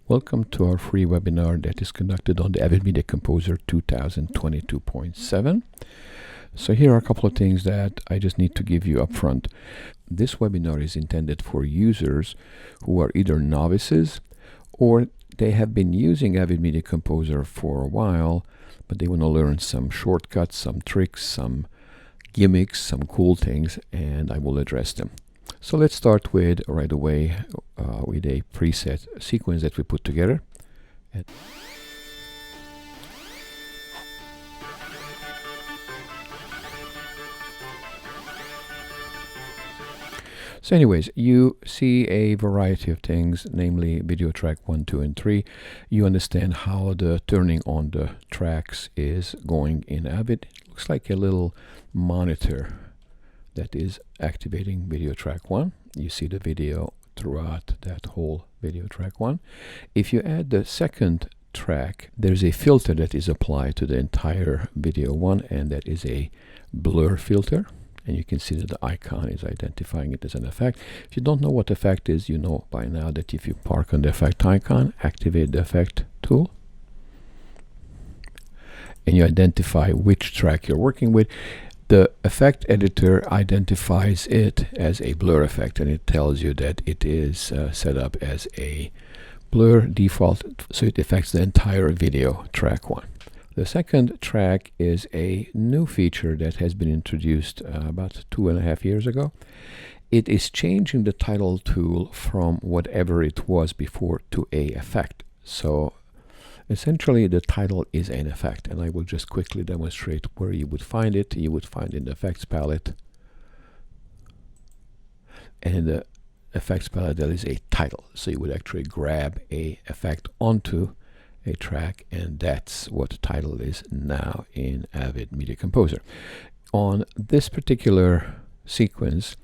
Welcome to our free webinar that is conducted on the AVID Media Composer 2022.7. So here are a couple of things that I just need to give you up front. This webinar is intended for users who are either novices or they have been using AVID Media Composer for a while, but they want to learn some shortcuts, some tricks, some gimmicks, some cool things, and I will address them. So let's start with right away with a preset sequence that we put together. So anyways, you see a variety of things, namely video track 1, 2, and 3. You understand how the turning on the tracks is going in AVID. It looks like a little monitor that is activating video track 1. You see the video throughout that whole video track 1. If you add the second track, there's a filter that is applied to the entire video 1, and that is a blur filter. And you can see that the icon is identifying it as an effect. If you don't know what effect is, you know by now that if you park on the effect icon, activate the effect tool, and you identify which track you're working with, the effect editor identifies it as a blur effect, and it tells you that it is set up as a blur default, so it affects the entire video track 1. The second track is a new feature that has been introduced about 2.5 years ago. It is changing the title tool from whatever it was before to a effect. So essentially the title is an effect, and I will just quickly demonstrate where you would find it. You would find it in the effects palette, and in the effects palette there is a title. So you would actually grab a effect onto a track, and that's what the title is now in AVID Media Composer. On this particular sequence,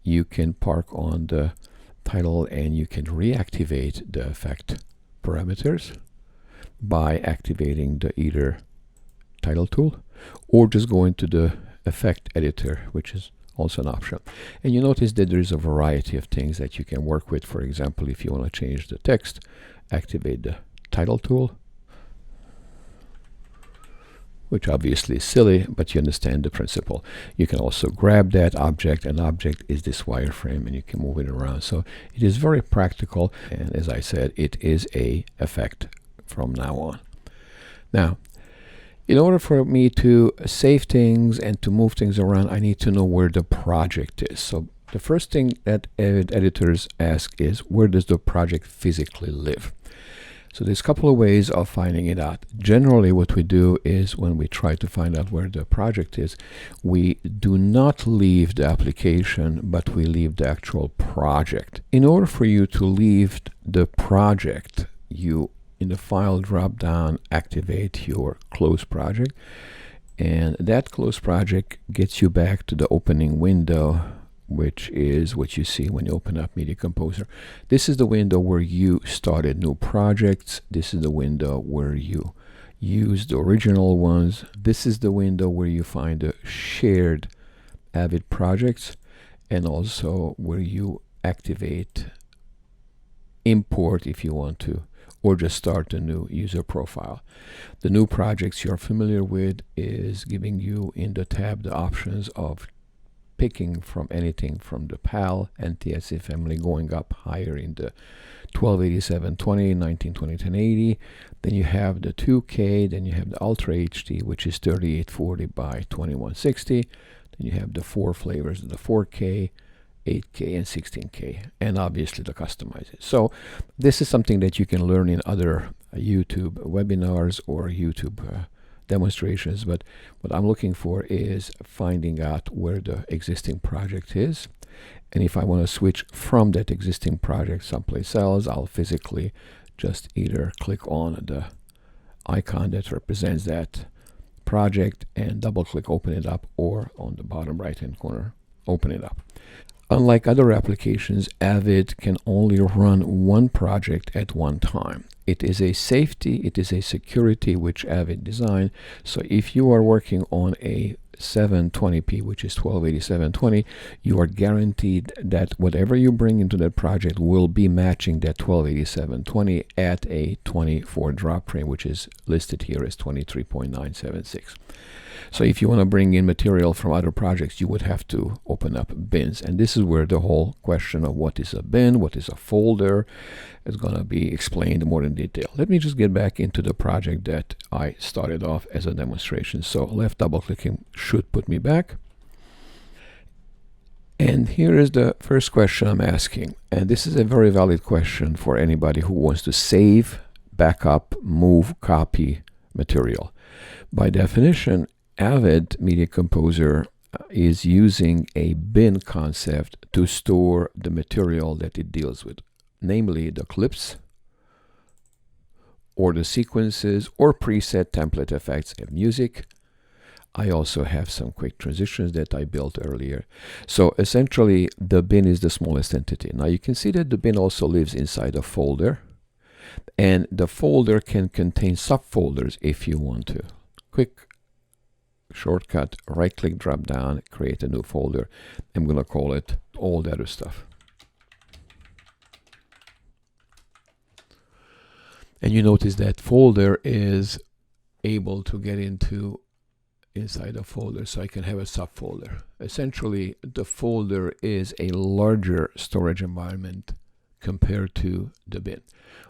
you can park on the title and you can reactivate the effect parameters by activating the either title tool or just going to the effect editor, which is also an option. And you notice that there is a variety of things that you can work with. For example, if you want to change the text, activate the title tool, which obviously is silly, but you understand the principle. You can also grab that object. An object is this wireframe, and you can move it around. So it is very practical, and as I said, it is a effect from now on. Now, in order for me to save things and to move things around, I need to know where the project is. So the first thing that AVID editors ask is, where does the project physically live? So there's a couple of ways of finding it out. Generally, what we do is when we try to find out where the project is, we do not leave the application, but we leave the actual project. In order for you to leave the project, you, in the file drop down, activate your close project, and that close project gets you back to the opening window, which is what you see when you open up Media Composer. This is the window where you started new projects. This is the window where you use the original ones. This is the window where you find the shared AVID projects, and also where you activate import if you want to, or just start a new user profile. The new projects you're familiar with is giving you in the tab the options of picking from anything from the PAL and TSC family, going up higher in the 1280/720, 1920, 1080. Then you have the 2K, then you have the Ultra HD, which is 3840 by 2160. Then you have the 4 flavors of the 4K, 8K, and 16K, and obviously the customizers. So this is something that you can learn in other YouTube webinars or YouTube demonstrations, but what I'm looking for is finding out where the existing project is, and if I want to switch from that existing project someplace else, I'll physically just either click on the icon that represents that project and double click open it up, or on the bottom right hand corner open it up. Unlike other applications, AVID can only run one project at one time. It is a safety, it is a security which AVID designed. So if you are working on a 720p, which is 1280-720, you are guaranteed that whatever you bring into that project will be matching that 1280-720 at a 24 drop frame, which is listed here as 23.976. So if you want to bring in material from other projects, you would have to open up bins. And this is where the whole question of what is a bin, what is a folder, is going to be explained more in detail. Let me just get back into the project that I started off as a demonstration. So left double clicking should put me back. And here is the first question I'm asking. And this is a very valid question for anybody who wants to save, backup, move, copy material. By definition, AVID Media Composer is using a bin concept to store the material that it deals with, namely the clips or the sequences or preset template effects and music. I also have some quick transitions that I built earlier. So essentially, the bin is the smallest entity. Now you can see that the bin also lives inside a folder, and the folder can contain subfolders if you want to. Quick shortcut, right click, drop down, create a new folder. I'm going to call it all the other stuff. And you notice that folder is able to get into inside a folder, so I can have a subfolder. Essentially, the folder is a larger storage environment compared to the bin.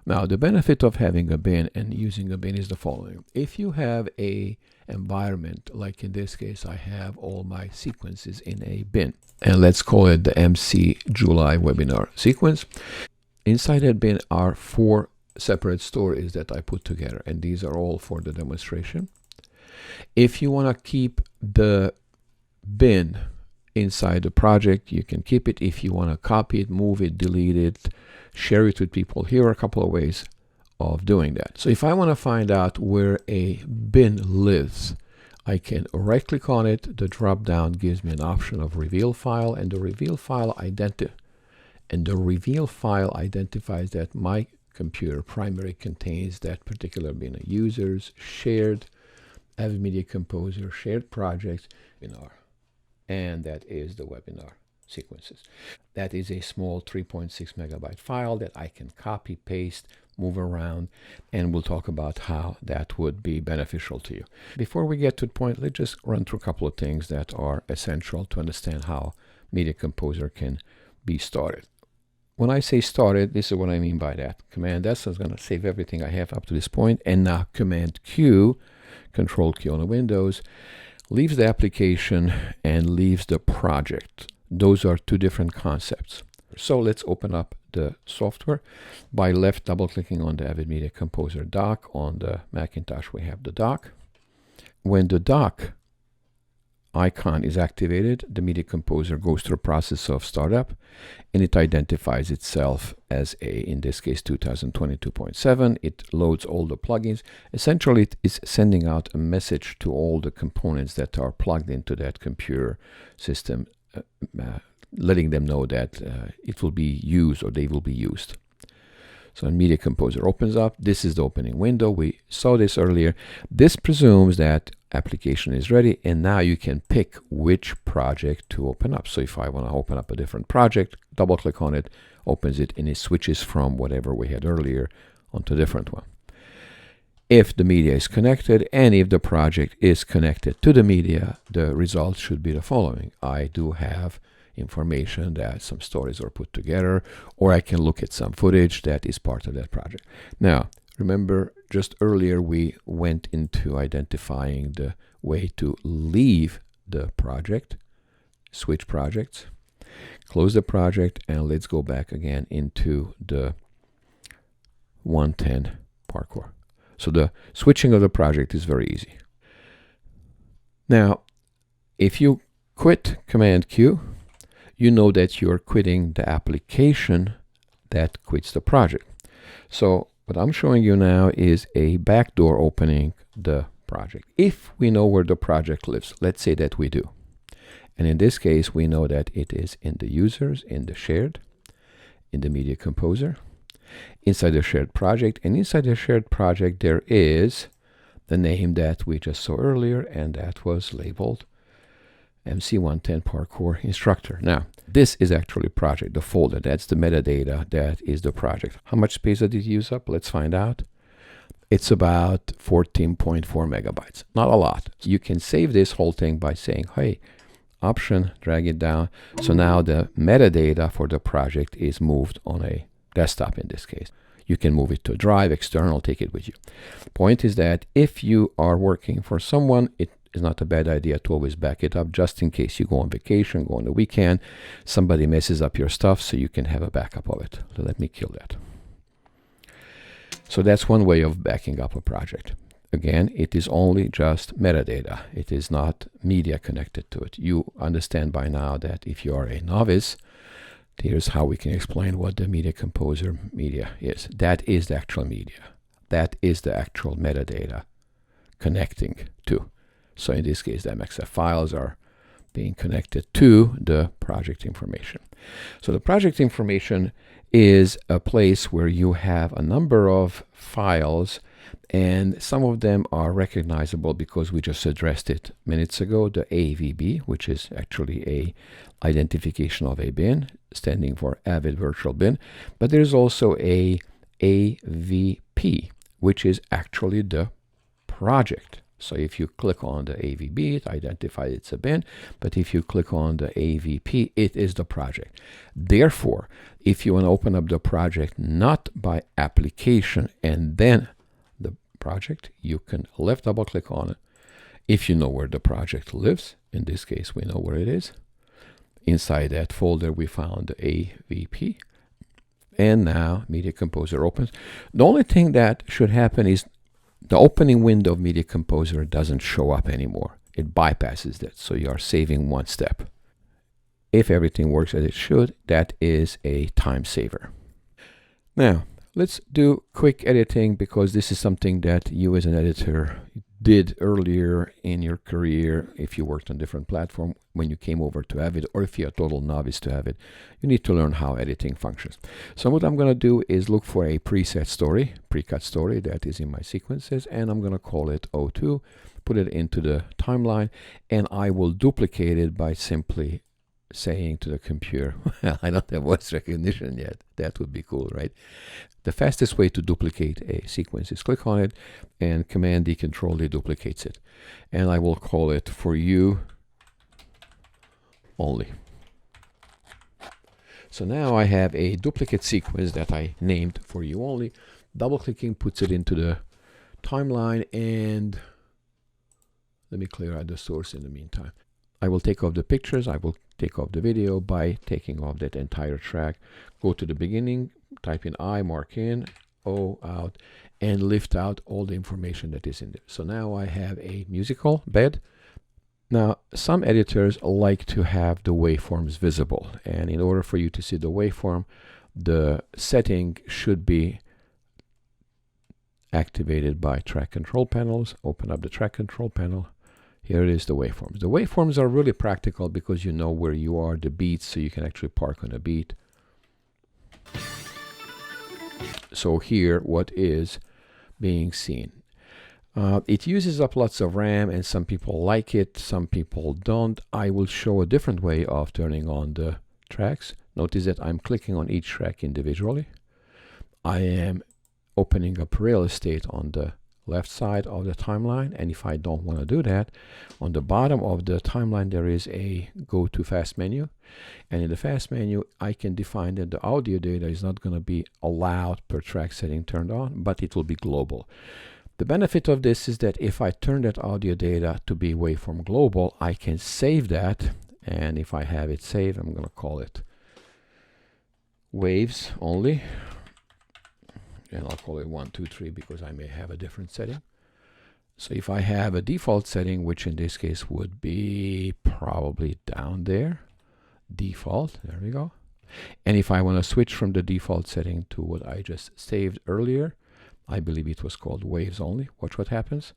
Now, the benefit of having a bin and using a bin is the following. If you have a environment, like in this case, I have all my sequences in a bin, and let's call it the MC July webinar sequence. Inside that bin are 4 separate stories that I put together, and these are all for the demonstration. If you want to keep the bin inside the project, you can keep it. If you want to copy it, move it, delete it, share it with people, here are a couple of ways of doing that. So if I want to find out where a bin lives, I can right click on it. The drop down gives me an option of reveal file, and the reveal file identifies that my computer primary contains that particular bin. Users, shared, AVID Media Composer, shared projects, webinar, and that is the webinar sequences. That is a small 3.6 megabyte file that I can copy, paste, move around, and we'll talk about how that would be beneficial to you. Before we get to the point, let's just run through a couple of things that are essential to understand how Media Composer can be started. When I say started, this is what I mean by that. Command S is going to save everything I have up to this point, and now Command Q, Control Q on the Windows, leaves the application and leaves the project. Those are 2 different concepts. So let's open up the software by left double clicking on the AVID Media Composer dock. On the Macintosh we have the dock. When the dock icon is activated, the Media Composer goes through a process of startup, and it identifies itself as in this case, 2022.7. It loads all the plugins. Essentially, it is sending out a message to all the components that are plugged into that computer system, letting them know that it will be used or they will be used. So when Media Composer opens up, this is the opening window. We saw this earlier. This presumes that application is ready, and now you can pick which project to open up. So if I want to open up a different project, double click on it, opens it, and it switches from whatever we had earlier onto a different one. If the media is connected, and if the project is connected to the media, the result should be the following. I do have information that some stories are put together, or I can look at some footage that is part of that project. Now, remember, just earlier we went into identifying the way to leave the project, switch projects, close the project, and let's go back again into the 110 parkour. So the switching of the project is very easy. Now, if you quit Command Q, you know that you're quitting the application that quits the project. So what I'm showing you now is a backdoor opening the project. If we know where the project lives, let's say that we do. And in this case, we know that it is in the users, in the shared, in the Media Composer, inside the shared project. And inside the shared project, there is the name that we just saw earlier, and that was labeled MC110 parkour instructor. Now, this is actually project, the folder. That's the metadata. That is the project. How much space did it use up? Let's find out. It's about 14.4 megabytes. Not a lot. You can save this whole thing by saying, hey, Option, drag it down. So now the metadata for the project is moved on a desktop in this case. You can move it to a drive, external, take it with you. Point is that if you are working for someone, it is not a bad idea to always back it up, just in case you go on vacation, go on the weekend, somebody messes up your stuff, so you can have a backup of it. So let me kill that. So that's one way of backing up a project. Again, it is only just metadata. It is not media connected to it. You understand by now that if you are a novice, here's how we can explain what the Media Composer media is. That is the actual media. That is the actual metadata connecting to. So in this case, the MXF files are being connected to the project information. So the project information is a place where you have a number of files, and some of them are recognizable because we just addressed it minutes ago. The AVB, which is actually a identification of a bin, standing for AVID Virtual Bin. But there's also a AVP, which is actually the project. So if you click on the AVB, it identifies it's a bin, but if you click on the AVP, it is the project. Therefore, if you want to open up the project not by application and then the project, you can left double click on it. If you know where the project lives, in this case we know where it is. Inside that folder we found the AVP, and now Media Composer opens. The only thing that should happen is the opening window of Media Composer doesn't show up anymore. It bypasses that, so you are saving one step. If everything works as it should, that is a time saver. Now, let's do quick editing, because this is something that you as an editor did earlier in your career if you worked on different platform when you came over to AVID, or if you're a total novice to AVID. You need to learn how editing functions. So what I'm going to do is look for a preset story, precut story that is in my sequences, and I'm going to call it O2, put it into the timeline, and I will duplicate it by simply saying to the computer, well, I don't have voice recognition yet. That would be cool, right? The fastest way to duplicate a sequence is click on it, and Command D, Control D duplicates it. And I will call it for you only. So now I have a duplicate sequence that I named for you only. Double clicking puts it into the timeline, and let me clear out the source in the meantime. I will take off the pictures, I will take off the video by taking off that entire track. Go to the beginning, type in I, mark in, O out, and lift out all the information that is in there. So now I have a musical bed. Now, some editors like to have the waveforms visible, and in order for you to see the waveform, the setting should be activated by track control panels. Open up the track control panel. Here it is, the waveforms. The waveforms are really practical because you know where you are, the beats, so you can actually park on a beat. So here, what is being seen? It uses up lots of RAM, and some people like it, some people don't. I will show a different way of turning on the tracks. Notice that I'm clicking on each track individually. I am opening up real estate on the left side of the timeline, and if I don't want to do that, on the bottom of the timeline there is a go to fast menu, and in the fast menu I can define that the audio data is not going to be allowed per track setting turned on, but it will be global. The benefit of this is that if I turn that audio data to be waveform global, I can save that, and if I have it saved, I'm going to call it waves only. And I'll call it 1, 2, 3 because I may have a different setting. So if I have a default setting, which in this case would be probably down there, default, there we go. And if I want to switch from the default setting to what I just saved earlier, I believe it was called waves only. Watch what happens.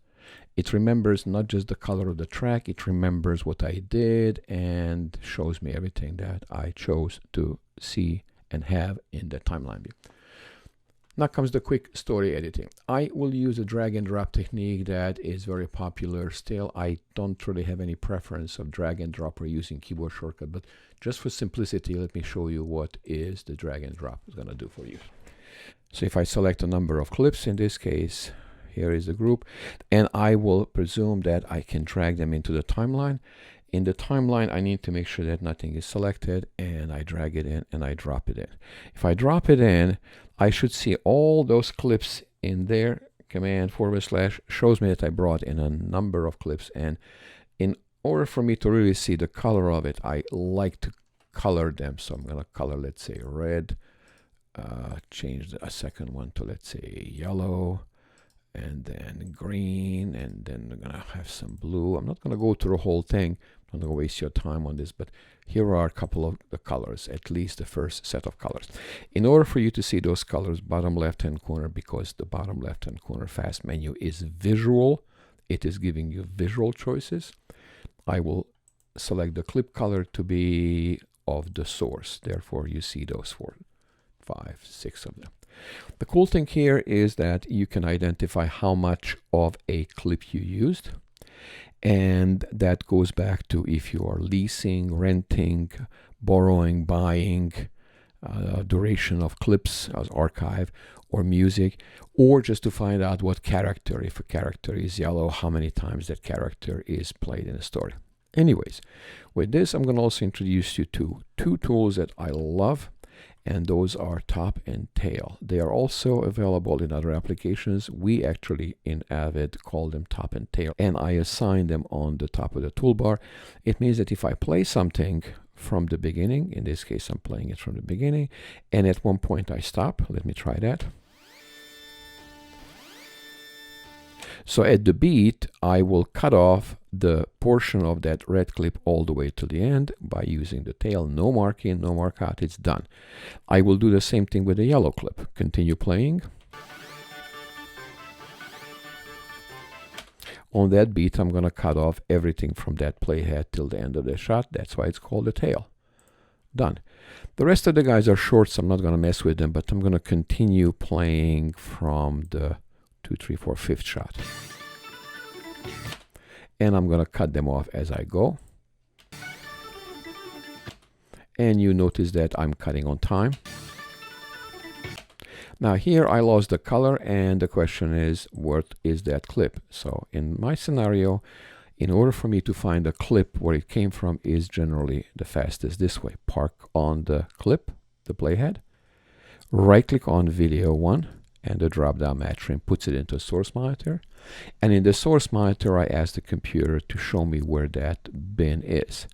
It remembers not just the color of the track, it remembers what I did and shows me everything that I chose to see and have in the timeline view. Now comes the quick story editing. I will use a drag and drop technique that is very popular still. I don't really have any preference of drag and drop or using keyboard shortcut, but just for simplicity, let me show you what is the drag and drop is going to do for you. So if I select a number of clips, in this case, here is the group, and I will presume that I can drag them into the timeline. In the timeline, I need to make sure that nothing is selected, and I drag it in and I drop it in. If I drop it in, I should see all those clips in there. Command / shows me that I brought in a number of clips, and in order for me to really see the color of it, I like to color them. So I'm going to color, let's say, red, change a second one to, let's say, yellow, and then green, and then I'm going to have some blue. I'm not going to go through the whole thing. I'm not going to waste your time on this, but here are a couple of the colors, at least the first set of colors. In order for you to see those colors, bottom left-hand corner, because the bottom left-hand corner fast menu is visual, it is giving you visual choices. I will select the clip color to be of the source. Therefore, you see those 4, 5, 6 of them. The cool thing here is that you can identify how much of a clip you used, and that goes back to if you are leasing, renting, borrowing, buying, duration of clips as archive or music, or just to find out what character, if a character is yellow, how many times that character is played in a story. Anyways, with this, I'm going to also introduce you to 2 tools that I love, and those are top and tail. They are also available in other applications. We actually in AVID call them top and tail, and I assign them on the top of the toolbar. It means that if I play something from the beginning, in this case I'm playing it from the beginning, and at one point I stop. Let me try that. So at the beat, I will cut off the portion of that red clip all the way to the end by using the tail. No mark in, no mark out, it's done. I will do the same thing with the yellow clip. Continue playing. On that beat, I'm going to cut off everything from that playhead till the end of the shot. That's why it's called the tail. Done. The rest of the guys are short, so I'm not going to mess with them, but I'm going to continue playing from the 2, 3, 4, 5th shot. And I'm going to cut them off as I go. And you notice that I'm cutting on time. Now here I lost the color, and the question is, what is that clip? So in my scenario, in order for me to find a clip where it came from is generally the fastest this way. Park on the clip, the playhead, right click on video 1, and the drop down match frame puts it into source monitor. And in the source monitor, I ask the computer to show me where that bin is.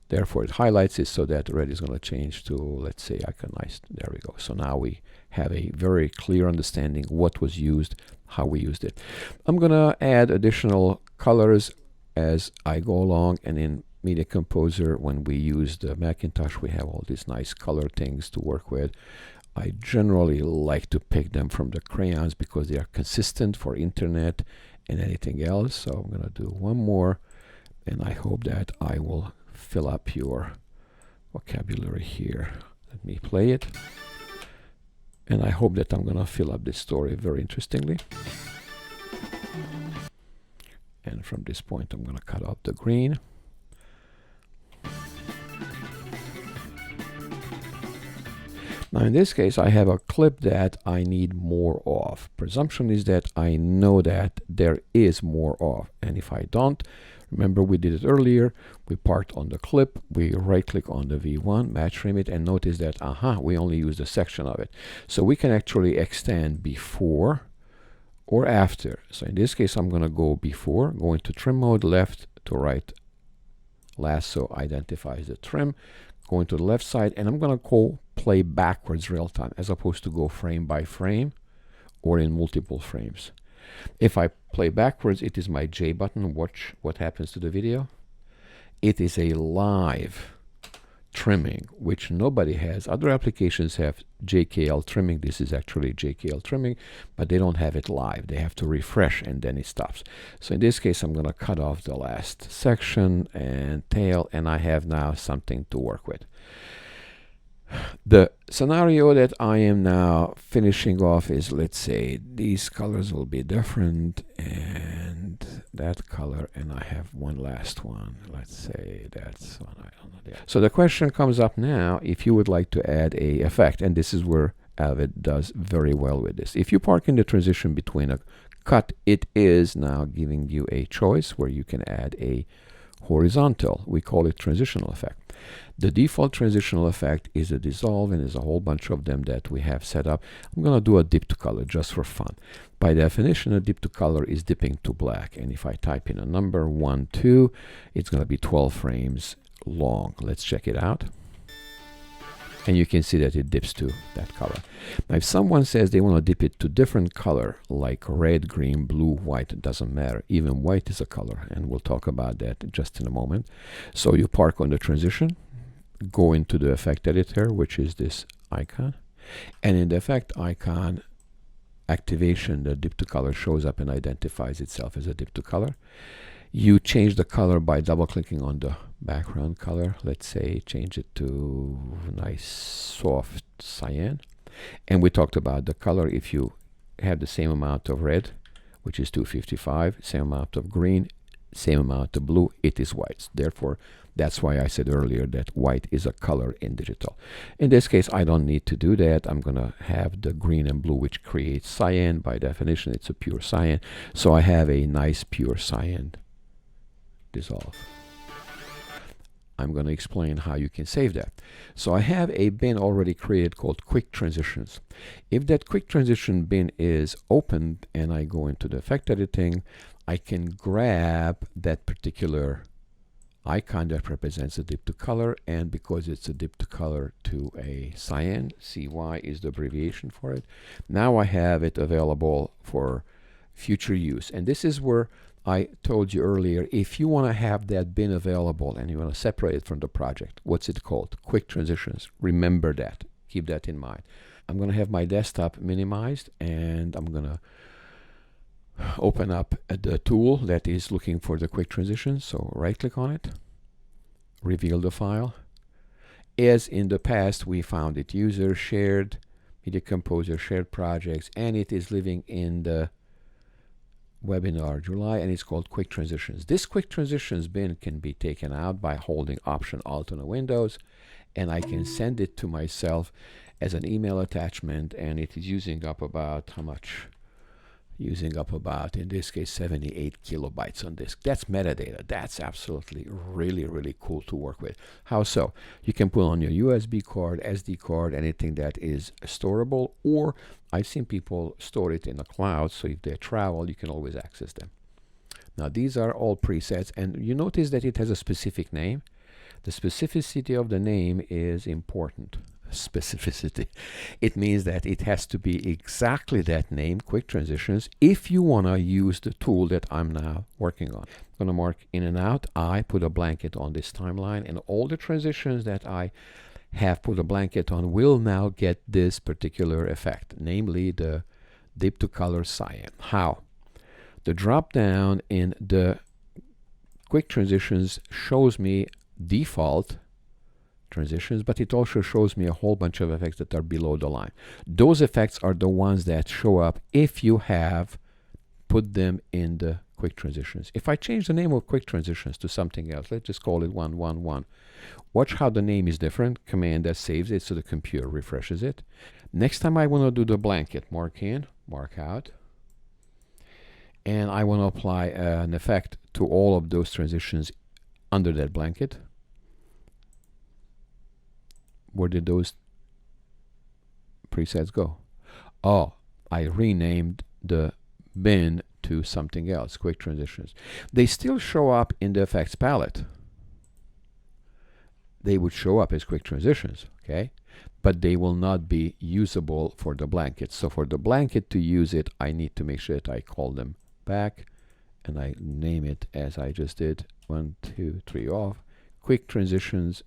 Therefore, it highlights it so that red is going to change to, let's say, iconized. There we go. So now we have a very clear understanding what was used, how we used it. I'm going to add additional colors as I go along, and in Media Composer, when we use the Macintosh, we have all these nice color things to work with. I generally like to pick them from the crayons because they are consistent for internet and anything else. So I'm going to do one more, and I hope that I will fill up your vocabulary here. Let me play it. And I hope that I'm going to fill up this story very interestingly. And from this point, I'm going to cut off the green. Now in this case, I have a clip that I need more of. Presumption is that I know that there is more of. And if I don't, remember we did it earlier, we parked on the clip, we right click on the V1, match frame it, and notice that, we only used a section of it. So we can actually extend before or after. So in this case, I'm going to go before, go into trim mode, left to right. Lasso identifies the trim. Going to the left side, and I'm going to go play backwards real time as opposed to go frame by frame or in multiple frames. If I play backwards, it is my J button. Watch what happens to the video. It is a live trimming, which nobody has. Other applications have JKL trimming. This is actually JKL trimming, but they don't have it live. They have to refresh and then it stops. So in this case, I'm going to cut off the last section and tail, and I have now something to work with. The scenario that I am now finishing off is, let's say these colors will be different and that color, and I have one last one. Let's say that's one, I don't know. So the question comes up now, if you would like to add a effect, and this is where AVID does very well with this. If you park in the transition between a cut, it is now giving you a choice where you can add a horizontal. We call it transitional effect. The default transitional effect is a dissolve, and there's a whole bunch of them that we have set up. I'm going to do a dip to color just for fun. By definition, a dip to color is dipping to black. And if I type in a number 1, 2, it's going to be 12 frames long. Let's check it out. And you can see that it dips to that color. Now, if someone says they want to dip it to different color, like red, green, blue, white, it doesn't matter. Even white is a color, and we'll talk about that just in a moment. So you park on the transition, go into the effect editor, which is this icon. And in the effect icon activation, the dip to color shows up and identifies itself as a dip to color. You change the color by double clicking on the background color. Let's say change it to nice soft cyan. And we talked about the color. If you have the same amount of red, which is 255, same amount of green, same amount of blue, it is white. Therefore, that's why I said earlier that white is a color in digital. In this case, I don't need to do that. I'm going to have the green and blue, which creates cyan. By definition, it's a pure cyan. So I have a nice pure cyan dissolve. I'm going to explain how you can save that. So I have a bin already created called Quick Transitions. If that Quick Transition bin is opened and I go into the effect editing, I can grab that particular icon that represents a dip to color, and because it's a dip to color to a cyan, CY is the abbreviation for it, now I have it available for future use. And this is where I told you earlier, if you want to have that bin available and you want to separate it from the project, what's it called? Quick Transitions. Remember that. Keep that in mind. I'm going to have my desktop minimized, and I'm going to open up the tool that is looking for the quick transitions. So right click on it, reveal the file. As in the past, we found it user, shared, Media Composer, shared projects, and it is living in the webinar July, and it's called Quick Transitions. This Quick Transitions bin can be taken out by holding Option Alt on the Windows, and I can send it to myself as an email attachment, and it is using up about how much? Using up about, in this case, 78 kilobytes on disk. That's metadata. That's absolutely really, really cool to work with. How so? You can put on your USB card, SD card, anything that is storable, or I've seen people store it in the cloud, so if they travel, you can always access them. Now, these are all presets, and you notice that it has a specific name. The specificity of the name is important. Specificity. It means that it has to be exactly that name, Quick Transitions, if you want to use the tool that I'm now working on. I'm going to mark in and out. I put a blanket on this timeline, and all the transitions that I have put a blanket on will now get this particular effect, namely the dip to color cyan. How? The drop down in the Quick Transitions shows me default transitions, but it also shows me a whole bunch of effects that are below the line. Those effects are the ones that show up if you have put them in the Quick Transitions. If I change the name of Quick Transitions to something else, let's just call it 111. Watch how the name is different. Command that saves it so the computer refreshes it. Next time I want to do the blanket, mark in, mark out, and I want to apply an effect to all of those transitions under that blanket. Where did those presets go? Oh, I renamed the bin to something else, Quick Transitions. They still show up in the effects palette. They would show up as Quick Transitions, okay? But they will not be usable for the blanket. So for the blanket to use it, I need to make sure that I call them back, and I name it as I just did, 1, 2, 3 off. Quick Transitions.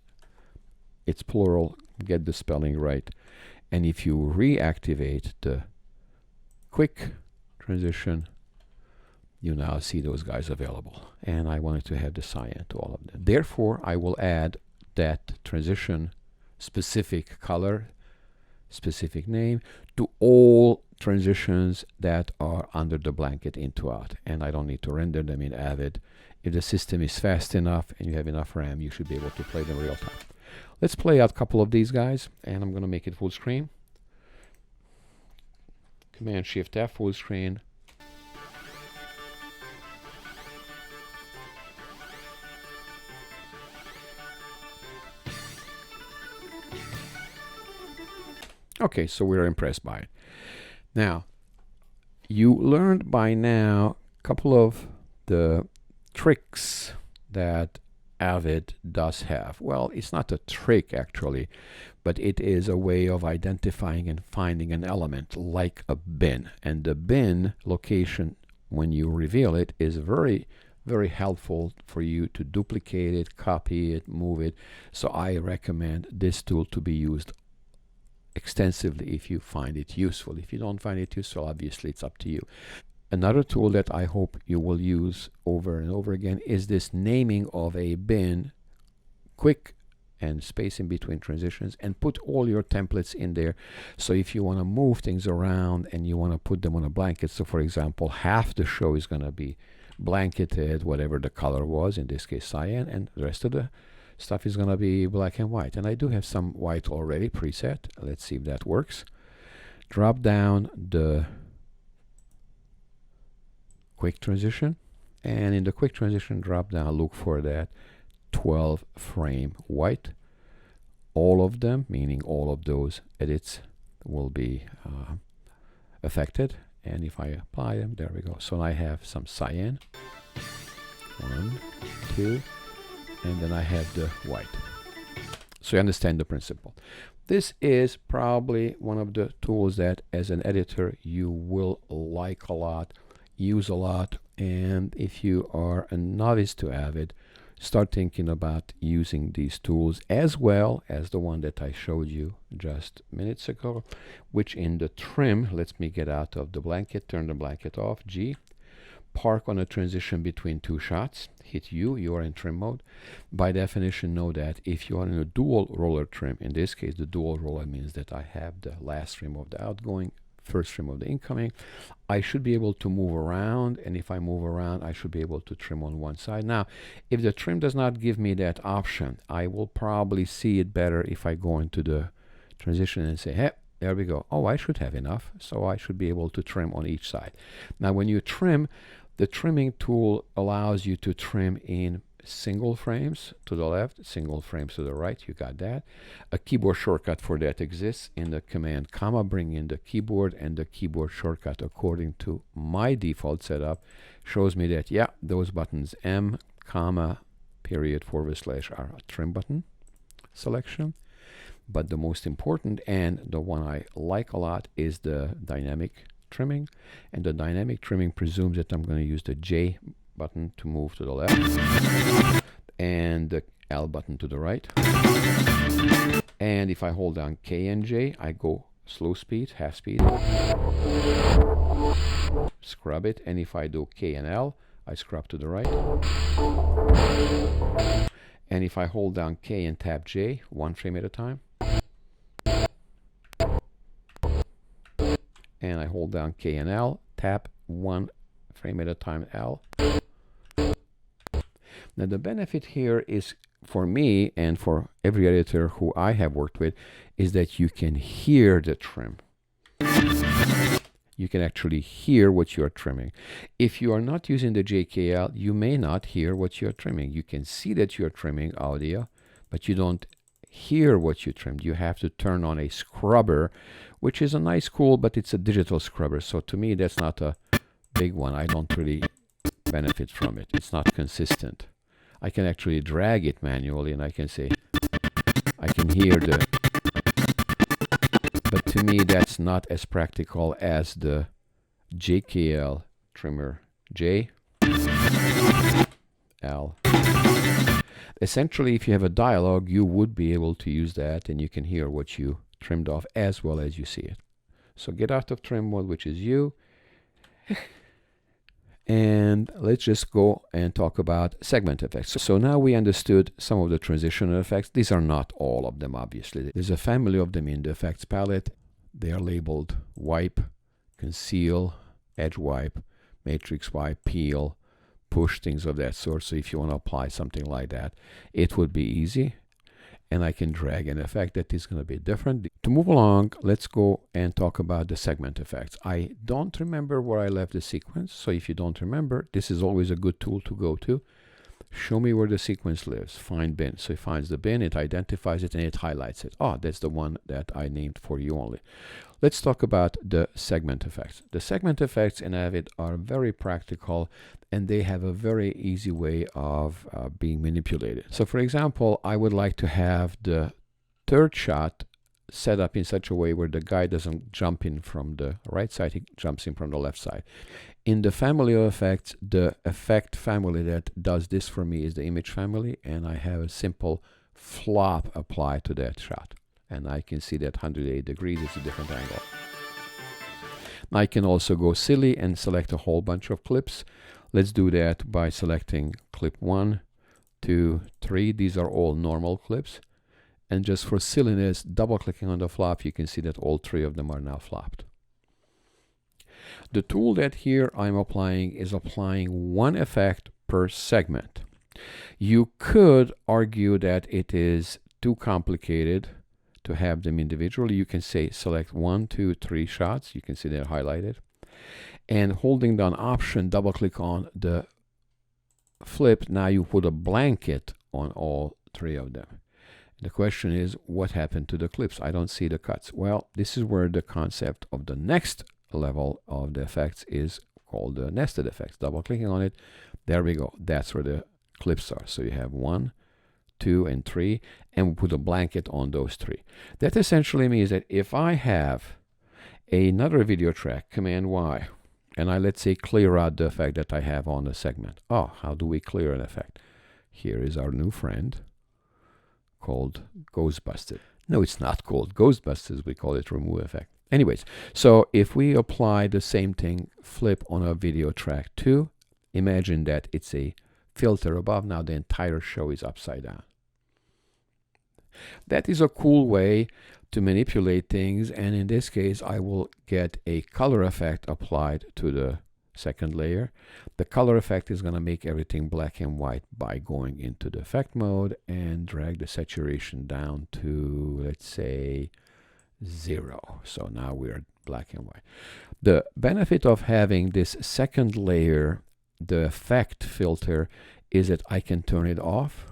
It's plural, get the spelling right. And if you reactivate the Quick Transition, you now see those guys available. And I wanted to have the cyan to all of them. Therefore, I will add that transition specific color, specific name, to all transitions that are under the blanket into out. And I don't need to render them in AVID. If the system is fast enough and you have enough RAM, you should be able to play them real time. Let's play out a couple of these guys, and I'm going to make it full screen. Command Shift F, full screen. Okay, so we're impressed by it. Now, you learned by now a couple of the tricks that AVID does have. Well, it's not a trick actually, but it is a way of identifying and finding an element like a bin. And the bin location, when you reveal it, is very, very helpful for you to duplicate it, copy it, move it. So I recommend this tool to be used extensively if you find it useful. If you don't find it useful, obviously it's up to you. Another tool that I hope you will use over and over again is this naming of a bin, quick and space in between transitions, and put all your templates in there. So if you want to move things around and you want to put them on a blanket, so for example, half the show is going to be blanketed, whatever the color was, in this case cyan, and the rest of the stuff is going to be black and white. And I do have some white already preset. Let's see if that works. Drop down the quick transition, and in the quick transition drop down, look for that 12 frame white. All of them, meaning all of those edits, will be affected. And if I apply them, there we go. So I have some cyan, 1, 2, and then I have the white. So you understand the principle. This is probably one of the tools that as an editor you will like a lot, use a lot, and if you are a novice to AVID, start thinking about using these tools as well as the one that I showed you just minutes ago, which in the trim lets me get out of the blanket, turn the blanket off, G, park on a transition between two shots, hit U, you are in trim mode. By definition, know that if you are in a dual roller trim, in this case the dual roller means that I have the last trim of the outgoing, first trim of the incoming, I should be able to move around, and if I move around I should be able to trim on one side. Now if the trim does not give me that option, I will probably see it better if I go into the transition and say, hey, there we go, oh, I should have enough, so I should be able to trim on each side. Now when you trim, the trimming tool allows you to trim in single frames to the left, single frames to the right, you got that. A keyboard shortcut for that exists in the command comma, bring in the keyboard, and the keyboard shortcut according to my default setup shows me that, yeah, those buttons M, comma, period, / are a trim button selection. But the most important, and the one I like a lot, is the dynamic trimming. And the dynamic trimming presumes that I'm going to use the J button to move to the left and the L button to the right. And if I hold down K and J, I go slow speed, half speed, scrub it. And if I do K and L, I scrub to the right. And if I hold down K and tap J, 1 frame at a time, and I hold down K and L, tap 1 frame at a time, L. Now the benefit here is, for me and for every editor who I have worked with, is that you can hear the trim. You can actually hear what you are trimming. If you are not using the JKL, you may not hear what you are trimming. You can see that you are trimming audio, but you don't hear what you trimmed. You have to turn on a scrubber, which is a nice tool, but it's a digital scrubber. So to me, that's not a big one. I don't really benefit from it. It's not consistent. I can actually drag it manually and I can say, I can hear the, but to me that's not as practical as the JKL trimmer, J, L. Essentially, if you have a dialogue, you would be able to use that and you can hear what you trimmed off as well as you see it. So get out of trim mode, which is U, And let's just go and talk about segment effects. So now we understood some of the transitional effects. These are not all of them, obviously. There's a family of them in the effects palette. They are labeled wipe, conceal, edge wipe, matrix wipe, peel, push, things of that sort. So if you want to apply something like that, it would be easy. And I can drag an effect that is going to be different. To move along, let's go and talk about the segment effects. I don't remember where I left the sequence, so if you don't remember, this is always a good tool to go to. Show me where the sequence lives. Find bin. So it finds the bin, it identifies it, and it highlights it. Oh, that's the one that I named for you only. Let's talk about the segment effects. The segment effects in AVID are very practical, and they have a very easy way of being manipulated. So for example, I would like to have the third shot set up in such a way where the guy doesn't jump in from the right side, he jumps in from the left side. In the family of effects, the effect family that does this for me is the image family, and I have a simple flop applied to that shot. And I can see that 180 degrees is a different angle. I can also go silly and select a whole bunch of clips. Let's do that by selecting clip 1, 2, 3. These are all normal clips. And just for silliness, double-clicking on the flop, you can see that all 3 of them are now flopped. The tool that here I'm applying is applying one effect per segment. You could argue that it is too complicated to have them individually. You can say select 1, 2, 3 shots. You can see they're highlighted. And holding down Option, double-click on the flip. Now you put a blanket on all 3 of them. The question is, what happened to the clips? I don't see the cuts. Well, this is where the concept of the next level of the effects is called the nested effects. Double-clicking on it, there we go. That's where the clips are. So you have 1, 2, and 3, and we put a blanket on those 3. That essentially means that if I have another video track, Command Y, and I, let's say, clear out the effect that I have on the segment. Oh, how do we clear an effect? Here is our new friend called Ghostbusters. No, it's not called Ghostbusters. We call it Remove Effect. Anyways, so if we apply the same thing, flip on a video track 2, imagine that it's a filter above. Now the entire show is upside down. That is a cool way to manipulate things, and in this case I will get a color effect applied to the second layer. The color effect is going to make everything black and white by going into the effect mode and drag the saturation down to, let's say, 0. So now we're black and white. The benefit of having this second layer, the effect filter, is that I can turn it off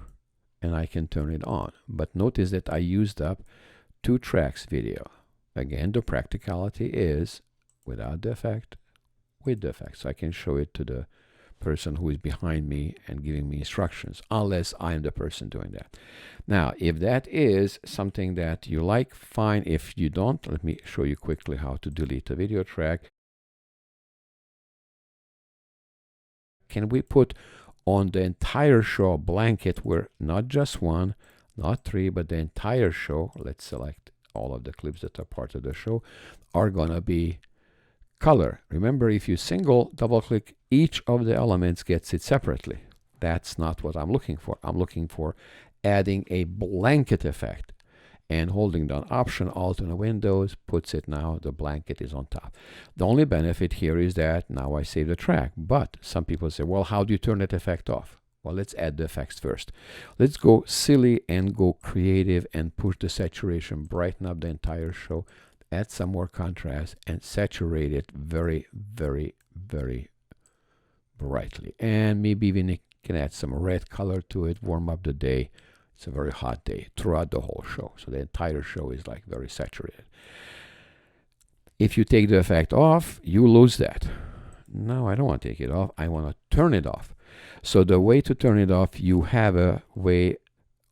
and I can turn it on. But notice that I used up 2 tracks video. Again, the practicality is without the effect, with the effect. So I can show it to the person who is behind me and giving me instructions, unless I'm the person doing that. Now, if that is something that you like, fine. If you don't, let me show you quickly how to delete a video track. Can we put on the entire show a blanket where not just 1, not 3, but the entire show, let's select all of the clips that are part of the show, are gonna be color. Remember, if you single double click, each of the elements gets it separately. That's not what I'm looking for. I'm looking for adding a blanket effect, and holding down Option Alt on the Windows puts it now, the blanket is on top. The only benefit here is that now I save the track, but some people say, well, how do you turn that effect off? Well, let's add the effects first. Let's go silly and go creative and push the saturation, brighten up the entire show, add some more contrast, and saturate it very, very, very brightly. And maybe even can add some red color to it, warm up the day. It's a very hot day throughout the whole show. So the entire show is like very saturated. If you take the effect off, you lose that. No, I don't want to take it off. I want to turn it off. So the way to turn it off, you have a way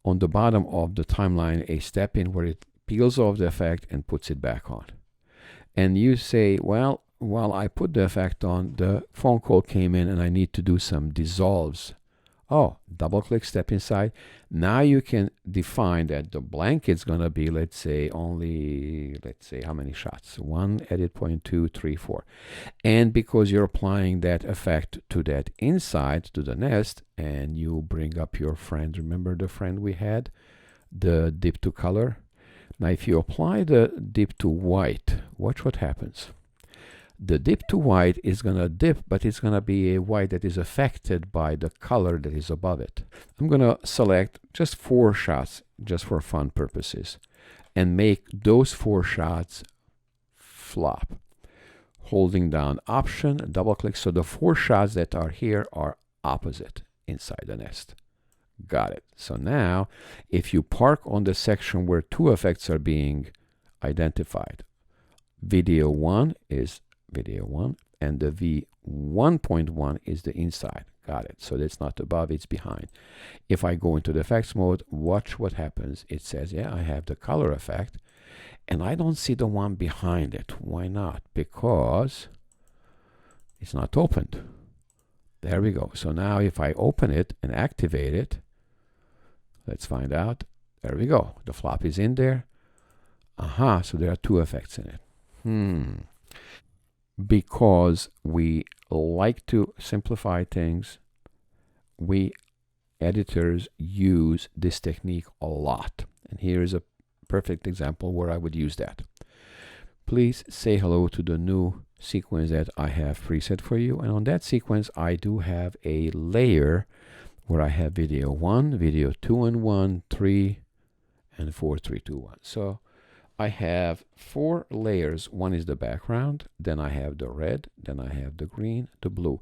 on the bottom of the timeline, a step in where it peels off the effect and puts it back on. And you say, well, while I put the effect on, the phone call came in and I need to do some dissolves Oh, double click, step inside. Now you can define that the blank is going to be, let's say, how many shots? 1, edit point, 2, 3, 4. And because you're applying that effect to that inside, to the nest, and you bring up your friend, remember the friend we had? The dip to color. Now, if you apply the dip to white, watch what happens. The dip to white is going to dip, but it's going to be a white that is affected by the color that is above it. I'm going to select just 4 shots, just for fun purposes, and make those 4 shots flop. Holding down Option, double click, so the 4 shots that are here are opposite inside the nest. Got it. So now, if you park on the section where 2 effects are being identified, video 1 is video 1, and the V1.1 is the inside. Got it. So that's not above, it's behind. If I go into the effects mode, watch what happens. It says, yeah, I have the color effect, and I don't see the one behind it. Why not? Because it's not opened. There we go. So now if I open it and activate it, let's find out. There we go. The flop is in there. Aha, so there are 2 effects in it. Because we like to simplify things, we editors use this technique a lot. And here is a perfect example where I would use that. Please say hello to the new sequence that I have preset for you. And on that sequence, I do have a layer where I have video 1, video 2 and 1, 3, and 4, 3, 2, 1. So I have 4 layers. One is the background, then I have the red, then I have the green, the blue.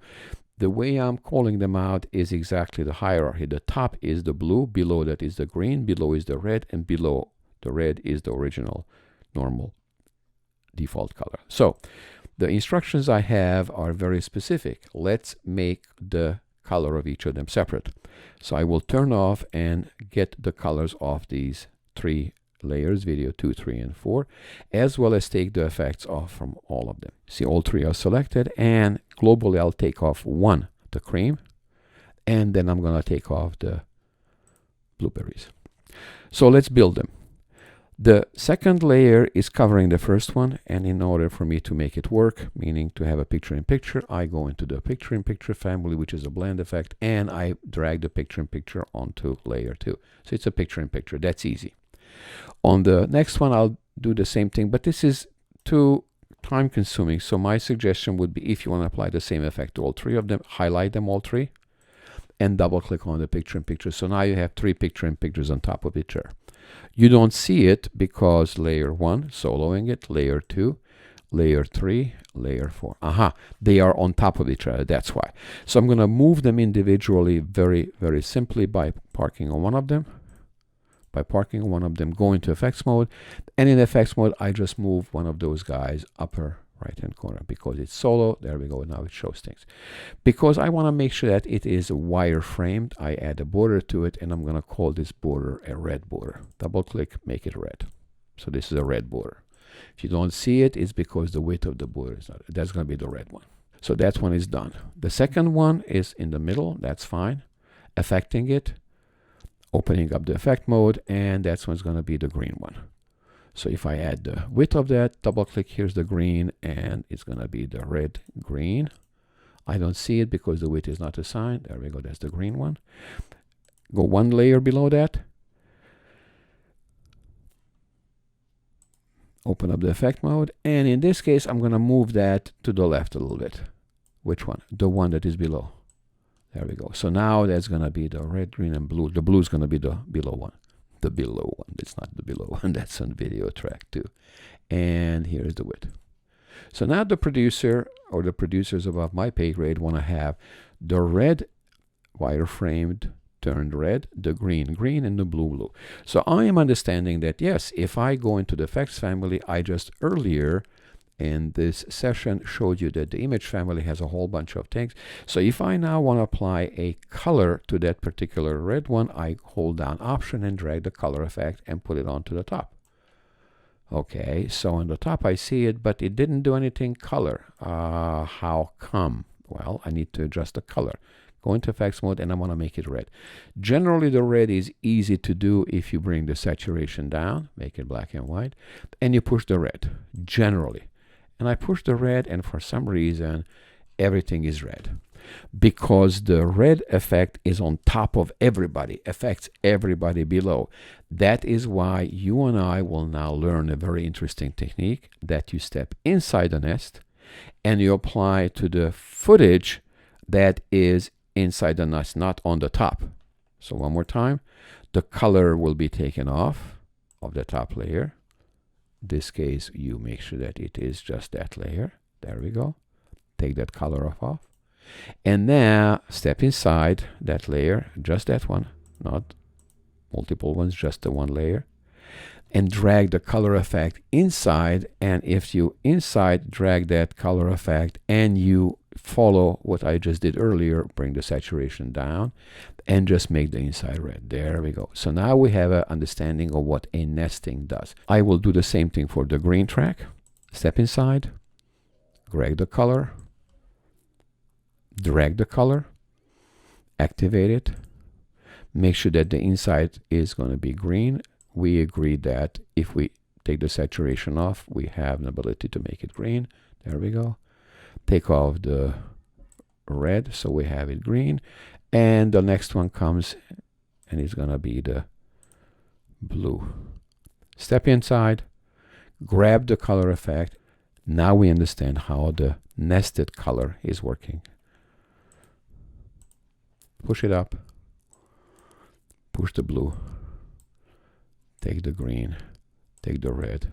The way I'm calling them out is exactly the hierarchy. The top is the blue, below that is the green, below is the red, and below the red is the original normal default color. So the instructions I have are very specific. Let's make the color of each of them separate. So I will turn off and get the colors of these 3 layers, video 2, 3, and 4, as well as take the effects off from all of them. See, all 3 are selected, and globally I'll take off 1, the cream, and then I'm going to take off the blueberries. So let's build them. The second layer is covering the first one, and in order for me to make it work, meaning to have a picture-in-picture, I go into the picture-in-picture family, which is a blend effect, and I drag the picture-in-picture onto layer 2. So it's a picture-in-picture. That's easy. On the next one, I'll do the same thing, but this is too time-consuming. So my suggestion would be, if you want to apply the same effect to all 3 of them, highlight them all 3, and double-click on the picture-in-picture. So now you have 3 picture-in-pictures on top of each other. You don't see it because layer 1, soloing it, layer 2, layer 3, layer 4. Aha, they are on top of each other, that's why. So I'm going to move them individually very, very simply by parking on one of them. Go into effects mode, and in effects mode, I just move one of those guys upper right-hand corner because it's solo. There we go. Now it shows things. Because I want to make sure that it is wireframed, I add a border to it, and I'm going to call this border a red border. Double-click, make it red. So this is a red border. If you don't see it, it's because the width of the border is not. That's going to be the red one. So that one is done. The second one is in the middle. That's fine. Affecting it. Opening up the effect mode, and that's what's going to be the green one. So if I add the width of that, double click, here's the green, and it's going to be the red green. I don't see it because the width is not assigned. There we go, that's the green one. Go 1 layer below that. Open up the effect mode, and in this case, I'm going to move that to the left a little bit. Which one? The one that is below. There we go. So now that's going to be the red, green, and blue. The blue is going to be the below one. The below one. It's not the below one. That's on video track 2. And here is the width. So now the producer or the producers above my pay grade want to have the red wireframed turned red, the green green, and the blue blue. So I am understanding that, yes, if I go into the effects family, I just earlier in this session showed you that the image family has a whole bunch of things. So if I now want to apply a color to that particular red one, I hold down Option and drag the color effect and put it onto the top. Okay, so on the top I see it, but it didn't do anything color. How come? Well, I need to adjust the color. Go into effects mode, and I want to make it red. Generally, the red is easy to do if you bring the saturation down, make it black and white, and you push the red, generally. And I push the red, and for some reason, everything is red. Because the red effect is on top of everybody, affects everybody below. That is why you and I will now learn a very interesting technique that you step inside the nest and you apply to the footage that is inside the nest, not on the top. So one more time, the color will be taken off of the top layer. In this case, you make sure that it is just that layer. There we go. Take that color off. And now step inside that layer, just that one, not multiple ones, just the one layer, and drag the color effect inside. And if you inside drag that color effect and you follow what I just did earlier, bring the saturation down and just make the inside red. There we go. So now we have an understanding of what a nesting does. I will do the same thing for the green track. Step inside, drag the color, drag the color, activate it, make sure that the inside is going to be green. We agreed that if we take the saturation off, we have an ability to make it green. There we go. Take off the red, so we have it green. And the next one comes, and it's going to be the blue. Step inside, grab the color effect. Now we understand how the nested color is working. Push it up, push the blue, take the green, take the red,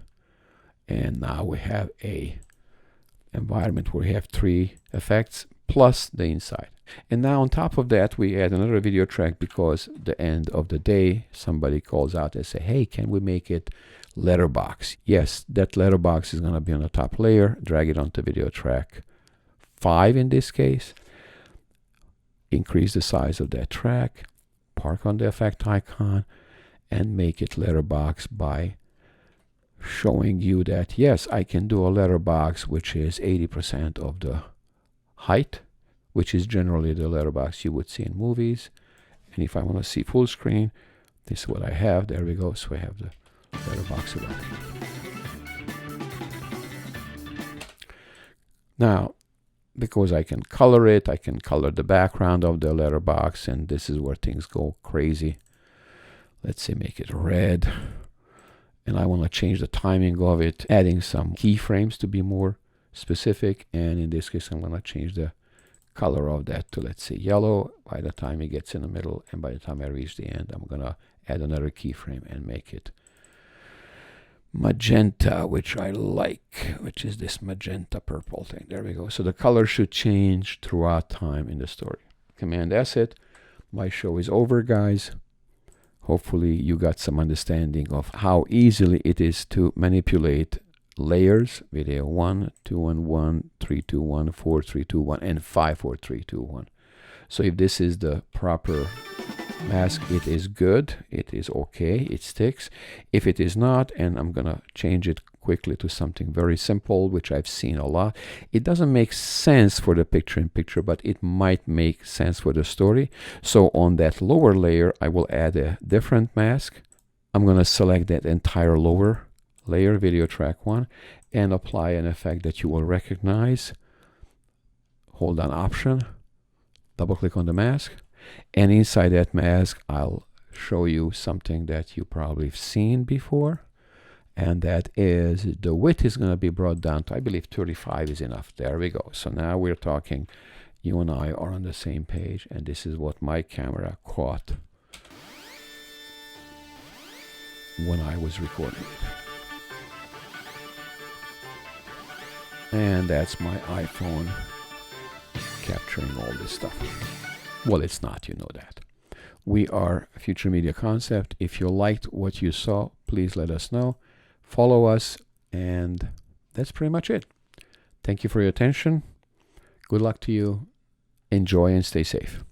and now we have a environment where we have 3 effects plus the inside. And now on top of that, we add another video track because the end of the day, somebody calls out and say, hey, can we make it letterbox? Yes, that letterbox is going to be on the top layer. Drag it onto video track 5 in this case. Increase the size of that track, park on the effect icon, and make it letterbox by showing you that, yes, I can do a letterbox which is 80% of the height, which is generally the letterbox you would see in movies. And if I want to see full screen, this is what I have. There we go. So I have the letterbox above. Now, because I can color it, I can color the background of the letterbox, and this is where things go crazy. Let's say make it red, and I want to change the timing of it, adding some keyframes to be more specific, and in this case I'm going to change the color of that to, let's say, yellow. By the time it gets in the middle and by the time I reach the end, I'm going to add another keyframe and make it magenta, which I like, which is this magenta purple thing. There we go. So the color should change throughout time in the story. Command S it. My show is over, guys. Hopefully you got some understanding of how easily it is to manipulate layers. Video 1, 2, 1, 1, 3, 2, 1, 4, 3, 2, 1, and 5, 4, 3, 2, 1. So if this is the proper mask, it is good, it is okay, it sticks. If it is not, and I'm gonna change it quickly to something very simple, which I've seen a lot, it doesn't make sense for the picture-in-picture, but it might make sense for the story. So on that lower layer, I will add a different mask. I'm gonna select that entire lower layer, video track 1, and apply an effect that you will recognize. Hold down Option, double click on the mask, and inside that mask I'll show you something that you probably have seen before, and that is the width is going to be brought down to, I believe, 35 is enough. There we go. So now we're talking, you and I are on the same page, and this is what my camera caught when I was recording it. And that's my iPhone capturing all this stuff. Well, it's not, you know that. We are Future Media Concept. If you liked what you saw, please let us know. Follow us, and that's pretty much it. Thank you for your attention. Good luck to you. Enjoy and stay safe.